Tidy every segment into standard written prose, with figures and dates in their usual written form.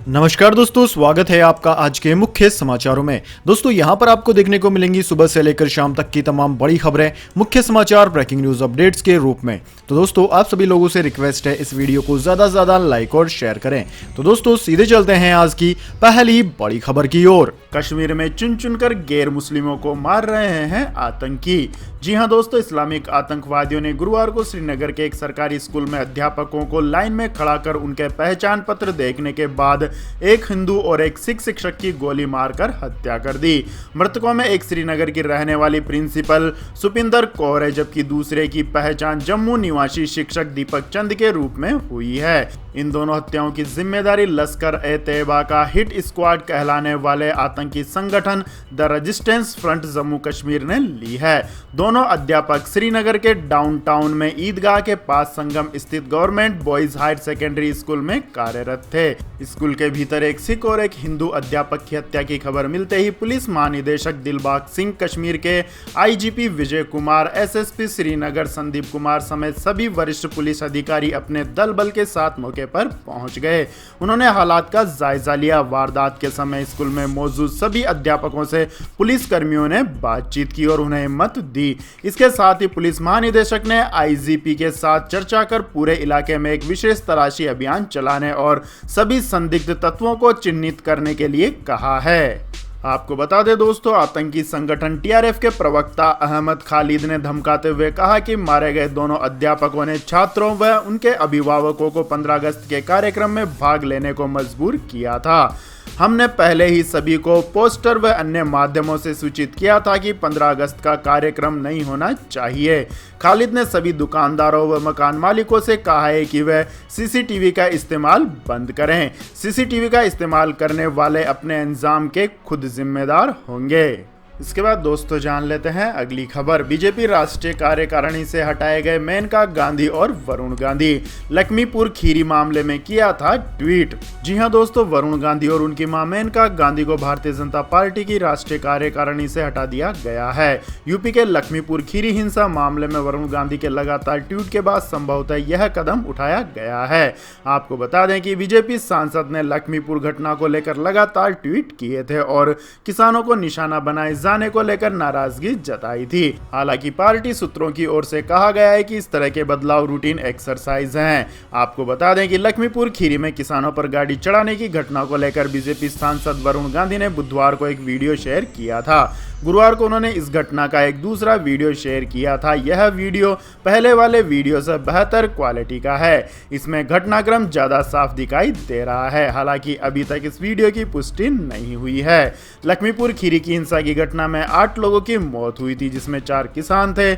नमस्कार दोस्तों, स्वागत है आपका आज के मुख्य समाचारों में। दोस्तों यहां पर आपको देखने को मिलेंगी सुबह से लेकर शाम तक की तमाम बड़ी खबरें, मुख्य समाचार, ब्रेकिंग न्यूज अपडेट्स के रूप में। तो दोस्तों आप सभी लोगों से रिक्वेस्ट है इस वीडियो को ज्यादा से ज्यादा लाइक और शेयर करें। तो दोस्तों सीधे चलते हैं आज की पहली बड़ी खबर की ओर। कश्मीर में चुन चुनकर गैर मुस्लिमों को मार रहे हैं आतंकी। जी हां दोस्तों, इस्लामिक आतंकवादियों ने गुरुवार को श्रीनगर के एक सरकारी स्कूल में अध्यापकों को लाइन में खड़ा कर उनके पहचान पत्र देखने के बाद एक हिंदू और एक सिख शिक्षक की गोली मारकर हत्या कर दी। मृतकों में एक श्रीनगर की रहने वाली प्रिंसिपल सुपिंदर कौर है, जबकि दूसरे की पहचान जम्मू निवासी शिक्षक दीपक चंद के रूप में हुई है। इन दोनों हत्याओं की जिम्मेदारी लश्कर ए तैयबा का हिट स्क्वाड कहलाने वाले आतंकी संगठन the resistance front Jammu Kashmir ने ली है। दोनों अध्यापक श्रीनगर के डाउनटाउन में ईदगाह के पास संगम स्थित government boys higher secondary school में कार्यरत थे। स्कूल के भीतर एक सिख और एक हिंदू अध्यापक की हत्या की खबर मिलते ही पुलिस महानिदेशक दिलबाग सिंह, कश्मीर के आईजीपी विजय कुमार, एसएसपी श्रीनगर संदीप कुमार समेत सभी वरिष्ठ पुलिस अधिकारी अपने दल बल के साथ मौके पर पहुंच गए। उन्होंने हालात का जायजा लिया। वारदात के समय स्कूल में मौजूद सभी अध्यापकों से पुलिस कर्मियों ने बातचीत की और उन्हें हिम्मत दी। इसके साथ ही पुलिस महानिदेशक ने आईजीपी के साथ चर्चा कर पूरे इलाके में एक विशेष तलाशी अभियान चलाने और सभी संदिग्ध तत्वों को चिन्हित करने के लिए कहा है। आपको बता दें दोस्तों, आतंकी संगठन टीआरएफ के प्रवक्ता अहमद खालिद ने धमकाते हुए कहा कि मारे गए दोनों अध्यापकों ने छात्रों व उनके अभिभावकों को 15 अगस्त के कार्यक्रम में भाग लेने को मजबूर किया था। हमने पहले ही सभी को पोस्टर व अन्य माध्यमों से सूचित किया था कि 15 अगस्त का कार्यक्रम नहीं होना चाहिए। खालिद ने सभी दुकानदारों व मकान मालिकों से कहा है कि वह सीसीटीवी का इस्तेमाल बंद करें। सीसीटीवी का इस्तेमाल करने वाले अपने अंजाम के खुद जिम्मेदार होंगे। इसके बाद दोस्तों जान लेते हैं अगली खबर। बीजेपी राष्ट्रीय कार्यकारिणी से हटाए गए मेनका गांधी और वरुण गांधी। लक्ष्मीपुर खीरी मामले में किया था ट्वीट। जी हां दोस्तों, वरुण गांधी और उनकी मां मेनका गांधी को भारतीय जनता पार्टी की राष्ट्रीय कार्यकारिणी से हटा दिया गया है। यूपी के लक्ष्मीपुर खीरी हिंसा मामले में वरुण गांधी के लगातार ट्वीट के बाद संभवतः यह कदम उठाया गया है। आपको बता दें कि बीजेपी सांसद ने लक्ष्मीपुर घटना को लेकर लगातार ट्वीट किए थे और किसानों को निशाना बनाए जाने को लेकर नाराजगी जताई थी। हालांकि पार्टी सूत्रों की ओर से कहा गया है कि इस तरह के बदलाव रूटीन एक्सरसाइज हैं। आपको बता दें कि लक्ष्मीपुर खीरी में किसानों पर गाड़ी चढ़ाने की घटना को लेकर बीजेपी सांसद वरुण गांधी ने बुधवार को एक वीडियो शेयर किया था। गुरुवार को उन्होंने इस घटना का एक दूसरा वीडियो शेयर किया था। यह वीडियो पहले वाले वीडियो से बेहतर क्वालिटी का है। इसमें घटनाक्रम ज्यादा साफ दिखाई दे रहा है। हालांकि अभी तक इस वीडियो की पुष्टि नहीं हुई है। लक्ष्मीपुर खीरी की हिंसा की घटना में 8 लोगों की मौत हुई थी, जिसमें 4 किसान थे।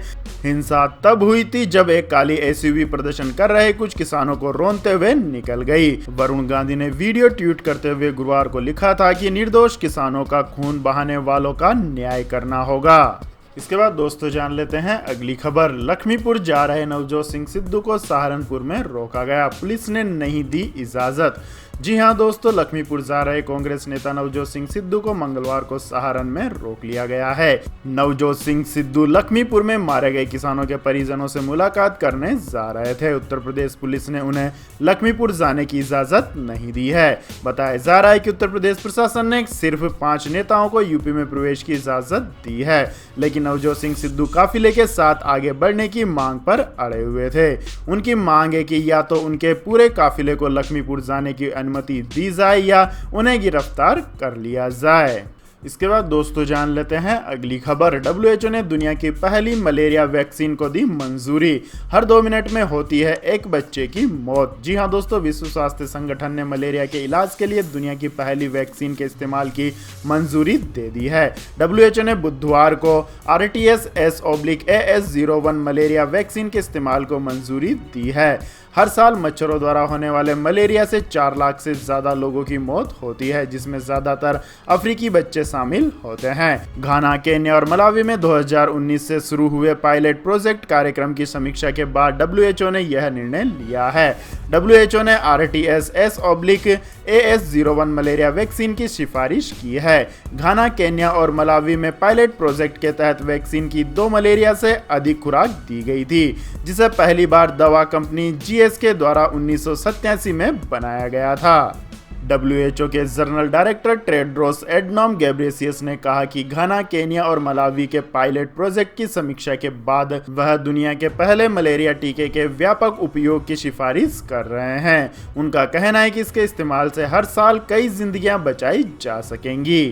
हिंसा तब हुई थी जब एक काली एसयूवी प्रदर्शन कर रहे कुछ किसानों को रोनते हुए निकल गई। वरुण गांधी ने वीडियो ट्वीट करते हुए गुरुवार को लिखा था कि निर्दोष किसानों का खून बहाने वालों का न्याय करना होगा। इसके बाद दोस्तों जान लेते हैं अगली खबर। लक्ष्मीपुर जा रहे नवजोत सिंह सिद्धू को सहारनपुर में रोका गया, पुलिस ने नहीं दी इजाजत। जी हां दोस्तों, लक्ष्मीपुर जा रहे कांग्रेस नेता नवजोत सिंह सिद्धू को मंगलवार को सहारन में रोक लिया गया है। नवजोत सिंह सिद्धू लक्ष्मीपुर में मारे गए किसानों के परिजनों से मुलाकात करने जा रहे थे। उत्तर प्रदेश पुलिस ने उन्हें लक्ष्मीपुर जाने की इजाजत नहीं दी है। बताया जा रहा है कि उत्तर प्रदेश प्रशासन ने सिर्फ 5 नेताओं को यूपी में प्रवेश की इजाजत दी है, लेकिन नवजोत सिंह सिद्धू काफिले के साथ आगे बढ़ने की मांग पर अड़े हुए थे। उनकी मांग है कि या तो उनके पूरे काफिले को लक्ष्मीपुर जाने की अनुमति दी जाए या उन्हें गिरफ्तार कर लिया जाए। इसके बाद दोस्तों जान लेते हैं अगली खबर। डब्ल्यूएचओ ने दुनिया की पहली मलेरिया वैक्सीन को दी मंजूरी। हर 2 मिनट में होती है एक बच्चे की मौत। जी हां दोस्तों, विश्व स्वास्थ्य संगठन ने मलेरिया के इलाज के लिए दुनिया की पहली वैक्सीन के इस्तेमाल की मंजूरी दे दी है। डब्ल्यूएचओ ने बुधवार को RTS-S/AS01 मलेरिया वैक्सीन के इस्तेमाल को मंजूरी दी है। हर साल मच्छरों द्वारा होने वाले मलेरिया से 4 लाख से ज्यादा लोगों की मौत होती है, जिसमें ज्यादातर अफ्रीकी बच्चे शामिल होते हैं। घाना, केन्या और मलावी में 2019 से शुरू हुए पायलट प्रोजेक्ट कार्यक्रम की समीक्षा के बाद डब्ल्यूएचओ ने यह निर्णय लिया है। डब्ल्यूएचओ ने RTS-S/AS01 मलेरिया वैक्सीन की सिफारिश की है। घाना, केन्या और मलावी में पायलट प्रोजेक्ट के तहत वैक्सीन की 2 मलेरिया से अधिक खुराक दी गई थी, जिसे पहली बार दवा कंपनी GSK द्वारा 1987 में बनाया गया था। WHO के general director Tedros Adhanom Ghebreyesus ने कहा कि घाना, केन्या और मलावी के पायलट प्रोजेक्ट की समीक्षा के बाद वह दुनिया के पहले मलेरिया टीके के व्यापक उपयोग की सिफारिश कर रहे हैं। उनका कहना है कि इसके इस्तेमाल से हर साल कई जिंदगियां बचाई जा सकेंगी।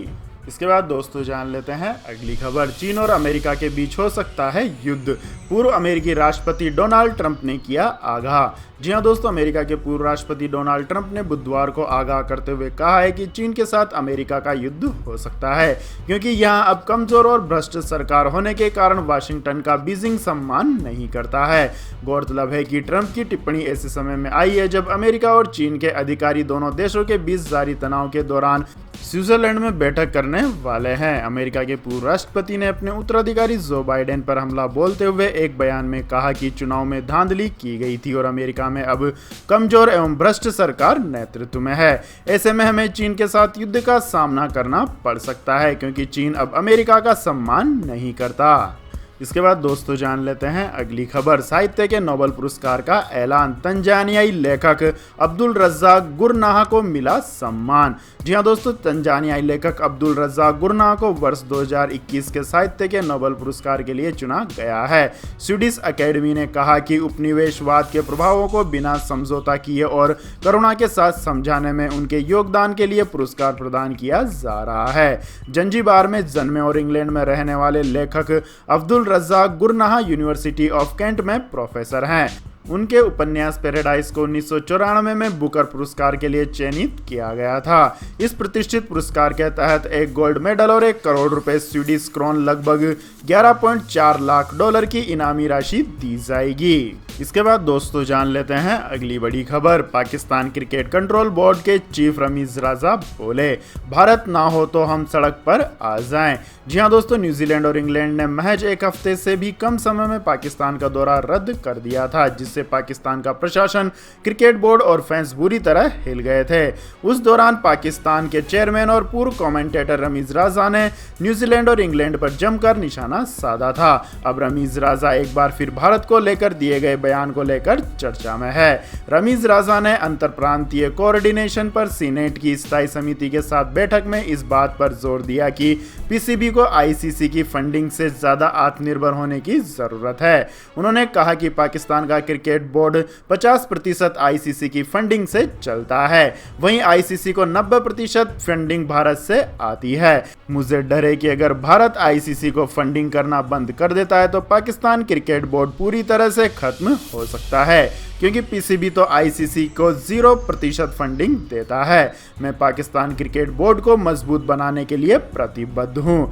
इसके बाद दोस्तों जान लेते हैं अगली खबर। चीन और अमेरिका के बीच हो सकता है युद्ध, पूर्व अमेरिकी राष्ट्रपति डोनाल्ड ट्रंप ने किया आगाह। जी हां दोस्तों, अमेरिका के पूर्व राष्ट्रपति डोनाल्ड ट्रंप ने बुधवार को आगाह करते हुए कहा है कि चीन के साथ अमेरिका का युद्ध हो सकता है, क्योंकि यहां अब कमजोर और भ्रष्ट सरकार होने के कारण वाशिंगटन का बीजिंग सम्मान नहीं करता है। गौरतलब है कि ट्रंप की टिप्पणी ऐसे समय में आई है जब अमेरिका और चीन के अधिकारी दोनों देशों के बीच जारी तनाव के दौरान स्विट्जरलैंड में बैठक करने वाले हैं। अमेरिका के पूर्व राष्ट्रपति ने अपने उत्तराधिकारी जो बाइडेन पर हमला बोलते हुए एक बयान में कहा कि चुनाव में धांधली की गई थी और अमेरिका में अब कमजोर एवं भ्रष्ट सरकार नेतृत्व में है। ऐसे में हमें चीन के साथ युद्ध का सामना करना पड़ सकता है, क्योंकि चीन अब अमेरिका का सम्मान नहीं करता। इसके बाद दोस्तों जान लेते हैं अगली खबर। साहित्य के नोबेल पुरस्कार का ऐलान, तंजानियाई लेखक अब्दुल रज़्ज़ाक गुरनाह को मिला सम्मान। जी हां दोस्तों, तंजानियाई लेखक अब्दुल रज़्ज़ाक गुरनाह को वर्ष 2021 के साहित्य के नोबेल पुरस्कार के लिए चुना गया है। स्वीडिश अकेडमी ने कहा कि उपनिवेशवाद के प्रभावों को बिना समझौता किए और करुणा के साथ समझाने में उनके योगदान के लिए पुरस्कार प्रदान किया जा रहा है। जंजीबार में जन्मे और इंग्लैंड में रहने वाले लेखक Abdul रज़्ज़ाक Gurnah university of Kent में प्रोफेसर हैं। उनके उपन्यास पैराडाइज को 1994 में बुकर पुरस्कार के लिए चयनित किया गया था। इस प्रतिष्ठित पुरस्कार के तहत एक गोल्ड मेडल और 1 करोड़ रुपए स्वीडिश क्रोन लगभग 11.4 लाख डॉलर की इनामी राशि दी जाएगी। इसके बाद दोस्तों जान लेते हैं अगली बड़ी खबर। पाकिस्तान क्रिकेट कंट्रोल बोर्ड के चीफ रमीज राजा बोले, भारत ना हो तो हम सड़क पर आ जाएं। जी हां दोस्तों, न्यूजीलैंड और इंग्लैंड ने महज एक हफ्ते से भी कम समय में पाकिस्तान का दौरा रद्द कर दिया था, जिससे पाकिस्तान का प्रशासन, क्रिकेट बोर्ड और फैंस बुरी तरह हिल गए थे। उस दौरान पाकिस्तान के चेयरमैन और पूर्व कमेंटेटर रमीज राजा ने न्यूजीलैंड और इंग्लैंड पर जमकर निशाना साधा था। अब रमीज राजा एक बार फिर भारत को लेकर दिए गए बयान को लेकर चर्चा में है। रमीज राजा ने अंतर प्रांतीय कोऑर्डिनेशन पर सीनेट की स्थायी समिति के साथ बैठक में इस बात पर जोर दिया कि पीसीबी को आईसीसी की फंडिंग से ज्यादा आत्मनिर्भर होने की जरूरत है। उन्होंने कहा कि पाकिस्तान का क्रिकेट बोर्ड 50% आईसीसी की फंडिंग से चलता है, वहीं आईसीसी को 90% फंडिंग भारत से आती है। मुझे डर है कि अगर भारत आईसीसी को फंडिंग करना बंद कर देता है तो पाकिस्तान क्रिकेट बोर्ड पूरी तरह से खत्म हो सकता है, क्योंकि पीसीबी तो आईसीसी को 0% फंडिंग देता है। मैं पाकिस्तान क्रिकेट बोर्ड को मजबूत बनाने के लिए प्रतिबद्ध हूं।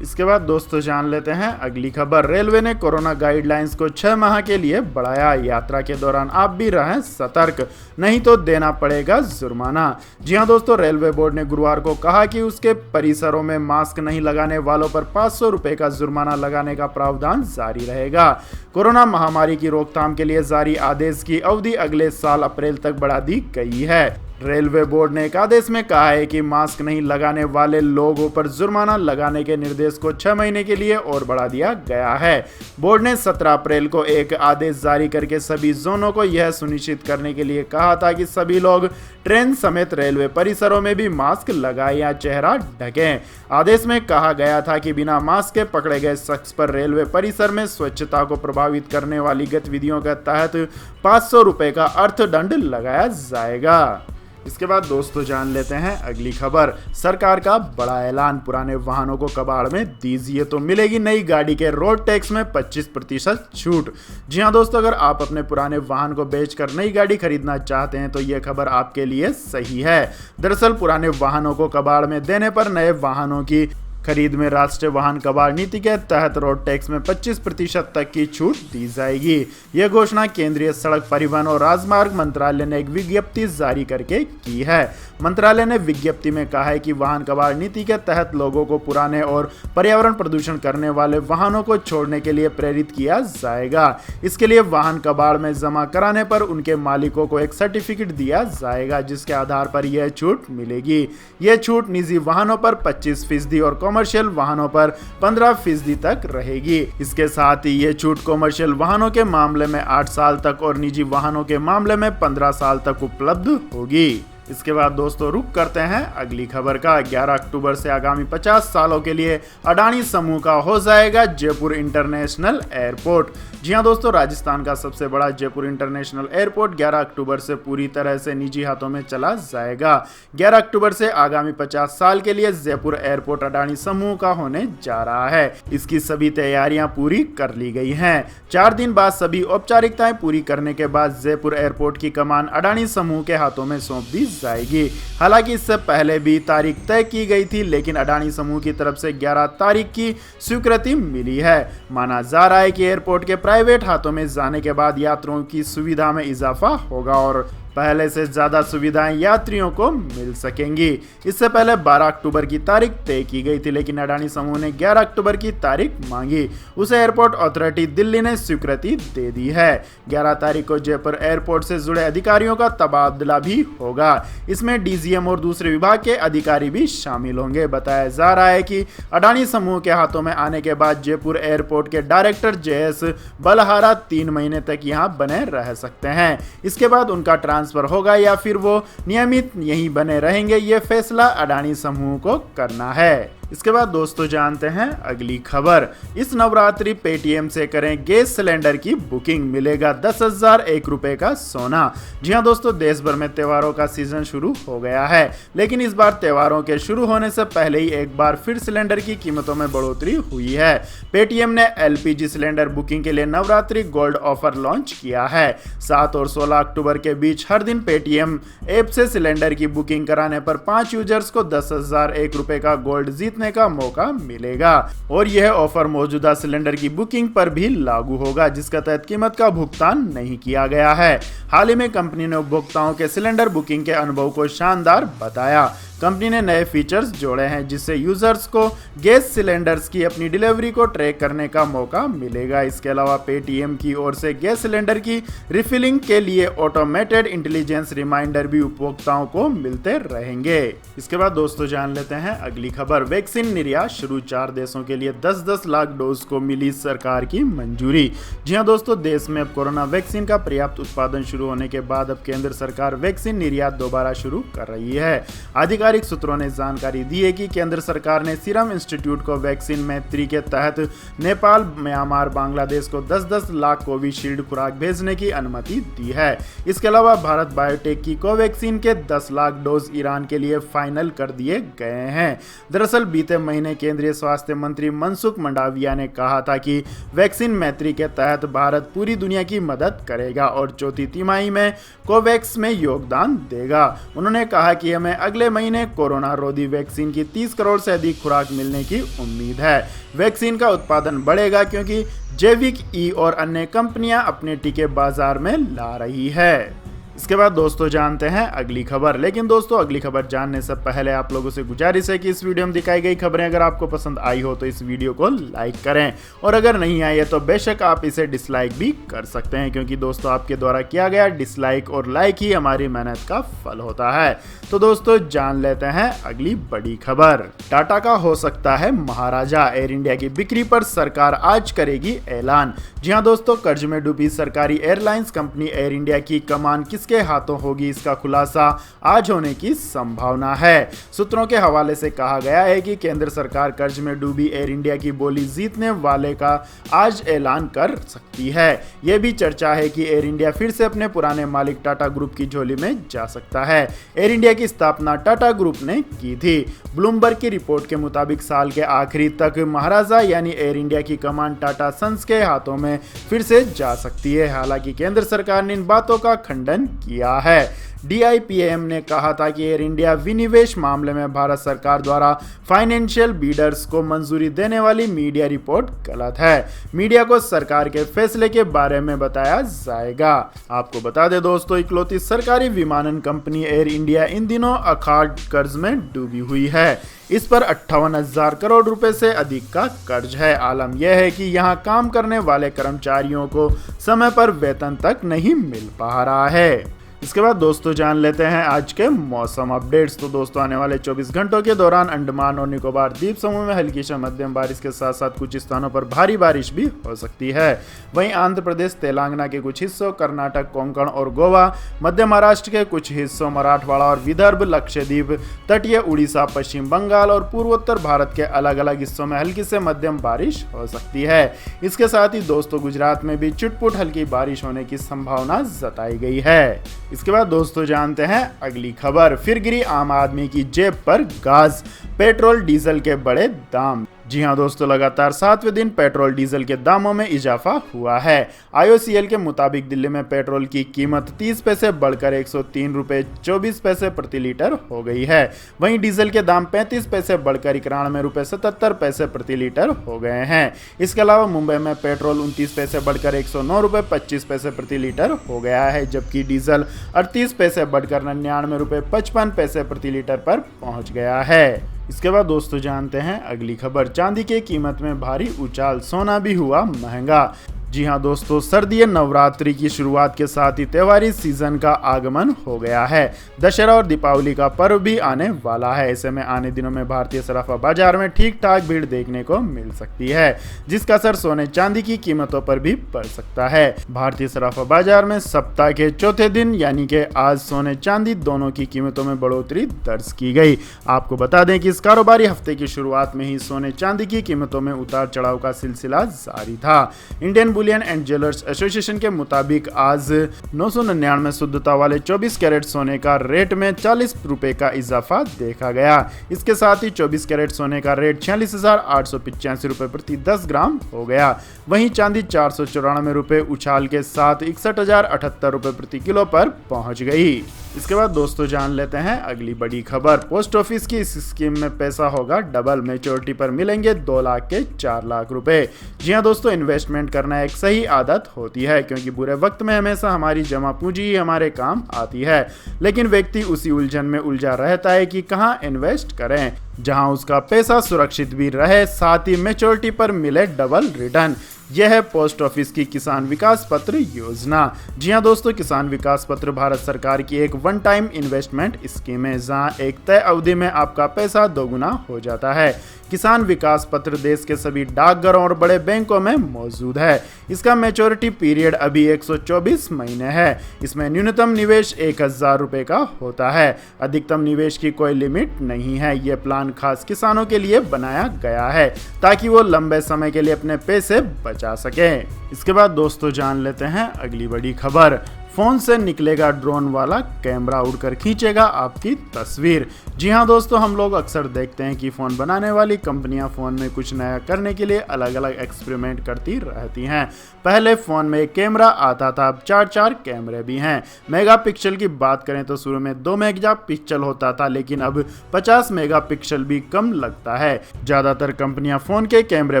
इसके बाद दोस्तों जान लेते हैं अगली खबर। रेलवे ने कोरोना गाइडलाइंस को 6 माह के लिए बढ़ाया। यात्रा के दौरान आप भी रहें सतर्क, नहीं तो देना पड़ेगा जुर्माना। जी हां दोस्तों, रेलवे बोर्ड ने गुरुवार को कहा कि उसके परिसरों में मास्क नहीं लगाने वालों पर 500 रुपए का जुर्माना लगाने का प्रावधान जारी रहेगा। कोरोना महामारी की रोकथाम के लिए जारी आदेश की अवधि अगले साल अप्रैल तक बढ़ा दी गई है। रेलवे बोर्ड ने एक आदेश में कहा है कि मास्क नहीं लगाने वाले लोगों पर जुर्माना लगाने के निर्देश को 6 महीने के लिए और बढ़ा दिया गया है। बोर्ड ने 17 अप्रैल को एक आदेश जारी करके सभी जोनों को यह सुनिश्चित करने के लिए कहा था कि सभी लोग ट्रेन समेत रेलवे परिसरों में भी मास्क लगाएं या चेहरा ढकें। आदेश में कहा गया था कि बिना मास्क के पकड़े गए शख्स पर रेलवे परिसर में स्वच्छता को प्रभावित करने वाली गतिविधियों के तहत 500 रुपए का अर्थदंड लगाया जाएगा। इसके बाद दोस्तों जान लेते हैं अगली खबर। सरकार का बड़ा ऐलान, पुराने वाहनों को कबाड़ में दीजिए तो मिलेगी नई गाड़ी के रोड टैक्स में 25% छूट। जी हां दोस्तों, अगर आप अपने पुराने वाहन को बेचकर नई गाड़ी खरीदना चाहते हैं तो यह खबर आपके लिए सही है। दरअसल पुराने वाहनों को कबाड़ में देने पर नए वाहनों की खरीद में राष्ट्रीय वाहन कबाड़ नीति के तहत रोड टैक्स में 25% तक की छूट दी जाएगी। यह घोषणा केंद्रीय सड़क परिवहन और राजमार्ग मंत्रालय ने एक विज्ञप्ति जारी करके की है। मंत्रालय ने विज्ञप्ति में कहा है कि वाहन कबाड़ नीति के तहत लोगों को पुराने और पर्यावरण प्रदूषण करने वाले वाहनों को छोड़ने के लिए प्रेरित किया जाएगा। इसके लिए वाहन कबाड़ में जमा कराने पर उनके मालिकों को एक सर्टिफिकेट दिया जाएगा, जिसके आधार पर यह छूट मिलेगी। यह छूट निजी वाहनों पर 25% और कॉमर्शियल वाहनों पर 15% तक रहेगी। इसके साथ ही ये छूट कॉमर्शियल वाहनों के मामले में 8 साल तक और निजी वाहनों के मामले में 15 साल तक उपलब्ध होगी। इसके बाद दोस्तों रुक करते हैं अगली खबर का। 11 अक्टूबर से आगामी 50 सालों के लिए अडानी समूह का हो जाएगा जयपुर इंटरनेशनल एयरपोर्ट। जी हां दोस्तों, राजस्थान का सबसे बड़ा जयपुर इंटरनेशनल एयरपोर्ट 11 अक्टूबर से पूरी तरह से निजी हाथों में चला जाएगा। 11 अक्टूबर से आगामी 50 साल के लिए जयपुर एयरपोर्ट अडानी समूह का होने जा रहा है। इसकी सभी तैयारियां पूरी कर ली गई हैं। 4 दिन बाद सभी औपचारिकताएं पूरी करने के बाद जयपुर एयरपोर्ट की कमान अडानी समूह के हाथों में सौंप दी जाएगी। हालांकि इससे पहले भी तारीख तय की गई थी, लेकिन अडानी समूह की तरफ से 11 तारीख की स्वीकृति मिली है। माना जा रहा है कि एयरपोर्ट के प्राइवेट हाथों में जाने के बाद यात्रियों की सुविधा में इजाफा होगा और पहले से ज्यादा सुविधाएं यात्रियों को मिल सकेंगी। इससे पहले 12 अक्टूबर की तारीख तय की गई थी, लेकिन अडानी समूह ने 11 अक्टूबर की तारीख मांगी। उसे एयरपोर्ट अथॉरिटी दिल्ली ने स्वीकृति दे दी है। 11 तारीख को जयपुर एयरपोर्ट से जुड़े अधिकारियों का तबादला भी होगा। इसमें डीजीएम और दूसरे विभाग के अधिकारी भी शामिल होंगे। बताया जा रहा है कि अडानी समूह के हाथों में आने के बाद जयपुर एयरपोर्ट के डायरेक्टर जेएस बलहारा 3 महीने तक यहां बने रह सकते हैं। इसके बाद उनका ट्रांसफर होगा या फिर वो नियमित यहीं बने रहेंगे, ये फैसला अडानी समूह को करना है। इसके बाद दोस्तों जानते हैं अगली खबर। इस नवरात्रि पेटीएम से करें गैस सिलेंडर की बुकिंग, मिलेगा 10,001 रुपए का सोना। जी हां दोस्तों, देश भर में त्योहारों का सीजन शुरू हो गया है, लेकिन इस बार त्योहारों के शुरू होने से पहले ही एक बार फिर सिलेंडर की कीमतों में बढ़ोतरी हुई है। पेटीएम ने एलपीजी सिलेंडर बुकिंग के लिए नवरात्रि गोल्ड ऑफर लॉन्च किया है। 7 और 16 अक्टूबर के बीच हर दिन पेटीएम ऐप से सिलेंडर की बुकिंग कराने पर 5 यूजर्स को 10,001 रुपए का गोल्ड जीतने का मौका मिलेगा और यह ऑफर मौजूदा सिलेंडर की बुकिंग पर भी लागू होगा, जिसका तहत कीमत का भुगतान नहीं किया गया है। हाल ही में कंपनी ने उपभोक्ताओं के सिलेंडर बुकिंग के अनुभव को शानदार बताया। कंपनी ने नए फीचर्स जोड़े हैं, जिससे यूजर्स को गैस सिलेंडर्स की अपनी डिलीवरी को ट्रैक करने का मौका मिलेगा। इसके अलावा पेटीएम की ओर से गैस सिलेंडर की रिफिलिंग के लिए ऑटोमेटेड इंटेलिजेंस रिमाइंडर भी उपभोक्ताओं को मिलते रहेंगे। इसके बाद दोस्तों जान लेते हैं अगली खबर। वैक्सीन निर्यात शुरू, 4 देशों के लिए 10-10 लाख डोज को मिली सरकार की मंजूरी। जी हां दोस्तों, देश में अब कोरोना वैक्सीन का पर्याप्त उत्पादन शुरू होने के बाद अब केंद्र सरकार वैक्सीन निर्यात दोबारा शुरू कर रही है। आधिकारिक सूत्रों ने जानकारी दी है कि केंद्र सरकार ने सीरम इंस्टीट्यूट को वैक्सीन मैत्री के तहत नेपाल, म्यांमार, बांग्लादेश को 10-10 लाख कोविशील्ड खुराक भेजने की अनुमति दी है। इसके अलावा भारत बायोटेक की कोवैक्सीन के 10 लाख डोज ईरान के लिए फाइनल कर दिए गए हैं। दरअसल बीते महीने केंद्रीय स्वास्थ्य मंत्री मनसुख मंडाविया ने कहा था कि वैक्सीन मैत्री के तहत भारत पूरी दुनिया की मदद करेगा और चौथी तिमाही में कोवैक्स में योगदान देगा। उन्होंने कहा कि हमें अगले महीने कोरोना रोधी वैक्सीन की 30 करोड़ से अधिक खुराक मिलने की उम्मीद है। वैक्सीन का उत्पादन बढ़ेगा क्योंकि जैविक ई और अन्य कंपनियां अपने टीके बाजार में ला रही है। इसके बाद दोस्तों जानते हैं अगली खबर। लेकिन दोस्तों अगली खबर जानने से पहले आप लोगों से गुजारिश है कि इस वीडियो में दिखाई गई खबरें अगर आपको पसंद आई हो तो इस वीडियो को लाइक करें, और अगर नहीं आई है तो बेशक आप इसे डिसलाइक भी कर सकते हैं, क्योंकि दोस्तों आपके द्वारा किया गया डिसलाइक और लाइक ही हमारी मेहनत का फल होता है। तो दोस्तों जान लेते हैं अगली बड़ी खबर। टाटा का हो सकता है महाराजा, एयर इंडिया की बिक्री पर सरकार आज करेगी ऐलान। जी हाँ दोस्तों, कर्ज में डूबी सरकारी एयरलाइंस कंपनी एयर इंडिया की कमान किसके हाथों होगी, इसका खुलासा आज होने की संभावना है। सूत्रों के हवाले से कहा गया है कि केंद्र सरकार कर्ज में डूबी एयर इंडिया की बोली जीतने वाले का आज ऐलान कर सकती है। यह भी चर्चा है कि एयर इंडिया फिर से अपने पुराने मालिक टाटा ग्रुप की झोली में जा सकता है। एयर इंडिया की स्थापना टाटा ग्रुप ने की थी। ब्लूमबर्ग की रिपोर्ट के मुताबिक साल के आखिरी तक महाराजा यानी एयर इंडिया की कमान टाटा सन्स के हाथों में फिर से जा सकती है। हालांकि केंद्र सरकार ने इन बातों का खंडन किया है। DIPAM ने कहा था कि एयर इंडिया विनिवेश मामले में भारत सरकार द्वारा फाइनेंशियल बीडर्स को मंजूरी देने वाली मीडिया रिपोर्ट गलत है। मीडिया को सरकार के फैसले के बारे में बताया जाएगा। आपको बता दें दोस्तों, इकलौती सरकारी विमानन कंपनी एयर इंडिया इन दिनों अखाड़ कर्ज में डूबी हुई है। इस पर 58,000 करोड़ रुपए से अधिक का कर्ज है। आलम यह है कि यहाँ काम करने वाले कर्मचारियों को समय पर वेतन तक नहीं मिल पा रहा है। इसके बाद दोस्तों जान लेते हैं आज के मौसम अपडेट्स। तो दोस्तों आने वाले 24 घंटों के दौरान अंडमान और निकोबार द्वीप समूह में हल्की से मध्यम बारिश के साथ साथ कुछ स्थानों पर भारी बारिश भी हो सकती है। वहीं आंध्र प्रदेश, तेलंगाना के कुछ हिस्सों, कर्नाटक, कोंकण और गोवा, मध्य महाराष्ट्र के कुछ हिस्सों, मराठवाड़ा और विदर्भ, लक्षद्वीप, तटीय उड़ीसा, पश्चिम बंगाल और पूर्वोत्तर भारत के अलग अलग हिस्सों में हल्की से मध्यम बारिश हो सकती है। इसके साथ ही दोस्तों गुजरात में भी चुटपुट हल्की बारिश होने की संभावना जताई गई है। इसके बाद दोस्तों जानते हैं अगली खबर। फिर गिरी आम आदमी की जेब पर गाज, पेट्रोल डीजल के बड़े दाम। जी हां दोस्तों, लगातार 7वें दिन पेट्रोल डीजल के दामों में इजाफा हुआ है। IOCL के मुताबिक दिल्ली में पेट्रोल की कीमत 30 पैसे बढ़कर 103 रुपये 24 पैसे प्रति लीटर हो गई है। वहीं डीजल के दाम 35 पैसे बढ़कर 91 रुपये 77 पैसे प्रति लीटर हो गए हैं। इसके अलावा मुंबई में पेट्रोल 29 पैसे बढ़कर 109 रुपये 25 पैसे प्रति लीटर हो गया है, जबकि डीजल 38 पैसे बढ़कर 99 रुपये 55 पैसे प्रति लीटर पर पहुंच गया है। इसके बाद दोस्तों जानते हैं अगली खबर। चांदी की कीमत में भारी उछाल, सोना भी हुआ महंगा। जी हां दोस्तों, सर्दीय नवरात्रि की शुरुआत के साथ ही त्योहारी सीजन का आगमन हो गया है। दशहरा और दीपावली का पर्व भी आने वाला है। ऐसे में आने दिनों में भारतीय सराफा बाजार में ठीक ठाक भीड़ देखने को मिल सकती है, जिसका असर सोने चांदी की कीमतों पर भी पड़ सकता है। भारतीय सराफा बाजार में सप्ताह के चौथे दिन यानी कि आज सोने चांदी दोनों की कीमतों में बढ़ोतरी दर्ज की गई। आपको बता दें कि इस कारोबारी हफ्ते की शुरुआत में ही सोने चांदी की कीमतों में उतार चढ़ाव का सिलसिला जारी था। Indian Boolean and jewellers association के मुताबिक आज 999 शुद्धता वाले 24 कैरेट सोने का रेट में 40 रुपए का इजाफा देखा गया। इसके साथ ही 24 कैरेट सोने का रेट 46,885 रुपए प्रति 10 ग्राम हो गया। वहीं चांदी 494 रुपए उछाल के साथ 61,078 रुपए प्रति किलो पर पहुंच गई। इसके बाद दोस्तों जान लेते हैं अगली बड़ी खबर। पोस्ट ऑफिस की इस स्कीम में पैसा होगा डबल, मैच्योरिटी पर मिलेंगे 2 लाख के 4 लाख रुपए। जी हां दोस्तों, इन्वेस्टमेंट करना एक सही आदत होती है, क्योंकि बुरे वक्त में हमेशा हमारी जमा पूंजी ही हमारे काम आती है। लेकिन व्यक्ति उसी उलझन में उलझा रहता है कि कहां इन्वेस्ट करें जहां उसका पैसा सुरक्षित भी रहे, साथ ही मैच्योरिटी पर मिले डबल रिटर्न। यह है पोस्ट ऑफिस की किसान विकास पत्र योजना। जी हां दोस्तों, किसान विकास पत्र भारत सरकार की एक वन टाइम इन्वेस्टमेंट स्कीम है, जहां एक तय अवधि में आपका पैसा दोगुना हो जाता है। किसान विकास पत्र देश के सभी डाकघरों और बड़े बैंकों में मौजूद है। इसका मैच्योरिटी पीरियड अभी 124 महीने है। इसमें न्यूनतम निवेश 1,000 रुपए का होता है। अधिकतम निवेश की कोई लिमिट नहीं है। यह प्लान खास किसानों के लिए बनाया गया है ताकि वो लंबे समय के लिए अपने पैसे बचा सके। इसके बाद दोस्तों जान लेते हैं अगली बड़ी खबर। फोन से निकलेगा ड्रोन वाला कैमरा, उड़कर खींचेगा आपकी तस्वीर। जी हां दोस्तों, हम लोग अक्सर देखते हैं कि फ़ोन बनाने वाली कंपनियां फ़ोन में कुछ नया करने के लिए अलग अलग एक्सपेरिमेंट करती रहती हैं। पहले फ़ोन में एक कैमरा आता था, अब 4 कैमरे भी हैं। मेगापिक्सल की बात करें तो शुरू में 2 मेगापिक्सल होता था, लेकिन अब 50 मेगापिक्सल भी कम लगता है। ज़्यादातर कंपनियां फ़ोन के कैमरे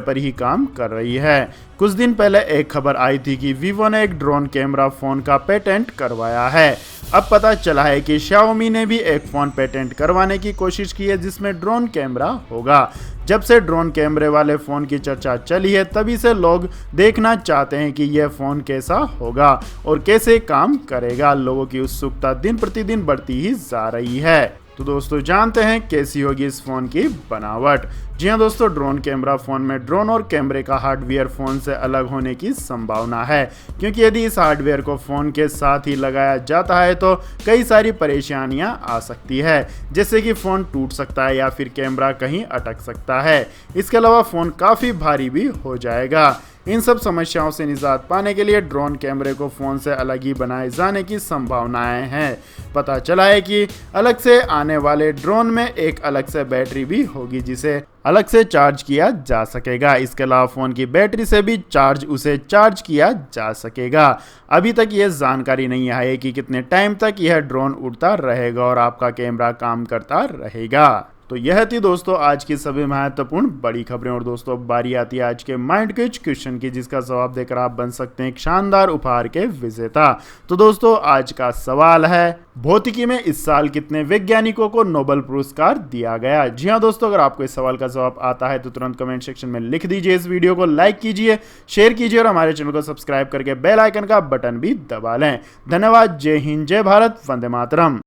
पर ही काम कर रही है। कुछ दिन पहले एक खबर आई थी कि वीवो ने एक ड्रोन कैमरा फ़ोन का पेटेंट करवाया है। अब पता चला है कि Xiaomi ने भी एक फ़ोन पेटेंट करवाने की कोशिश की है जिसमें ड्रोन कैमरा होगा। जब से ड्रोन कैमरे वाले फ़ोन की चर्चा चली है, तभी से लोग देखना चाहते हैं कि यह फ़ोन कैसा होगा और कैसे काम करेगा। लोगों की उत्सुकता दिन प्रतिदिन बढ़ती ही जा रही है। तो दोस्तों जानते हैं कैसी होगी इस फ़ोन की बनावट। जी हाँ दोस्तों, ड्रोन कैमरा फ़ोन में ड्रोन और कैमरे का हार्डवेयर फ़ोन से अलग होने की संभावना है, क्योंकि यदि इस हार्डवेयर को फ़ोन के साथ ही लगाया जाता है तो कई सारी परेशानियां आ सकती है, जैसे कि फ़ोन टूट सकता है या फिर कैमरा कहीं अटक सकता है। इसके अलावा फ़ोन काफ़ी भारी भी हो जाएगा। इन सब समस्याओं से निजात पाने के लिए ड्रोन कैमरे को फ़ोन से अलग ही बनाए जाने की संभावनाएं हैं। पता चला है कि अलग से आने वाले ड्रोन में एक अलग से बैटरी भी होगी जिसे अलग से चार्ज किया जा सकेगा। इसके अलावा फ़ोन की बैटरी से भी उसे चार्ज किया जा सकेगा। अभी तक यह जानकारी नहीं आई कि कितने टाइम तक यह ड्रोन उड़ता रहेगा और आपका कैमरा काम करता रहेगा। तो यह थी दोस्तों आज की सभी महत्वपूर्ण बड़ी खबरें। और दोस्तों अब बारी आती है आज के माइंड क्विज क्वेश्चन की, जिसका जवाब देकर आप बन सकते हैं एक शानदार उपहार के विजेता। तो दोस्तों आज का सवाल है, भौतिकी में इस साल कितने वैज्ञानिकों को नोबेल पुरस्कार दिया गया? जी हाँ दोस्तों, अगर आपको इस सवाल का जवाब आता है तो तुरंत कमेंट सेक्शन में लिख दीजिए, इस वीडियो को लाइक कीजिए, शेयर कीजिए और हमारे चैनल को सब्सक्राइब करके बेल आइकन का बटन भी दबा लें। धन्यवाद। जय हिंद, जय भारत, वंदे मातरम।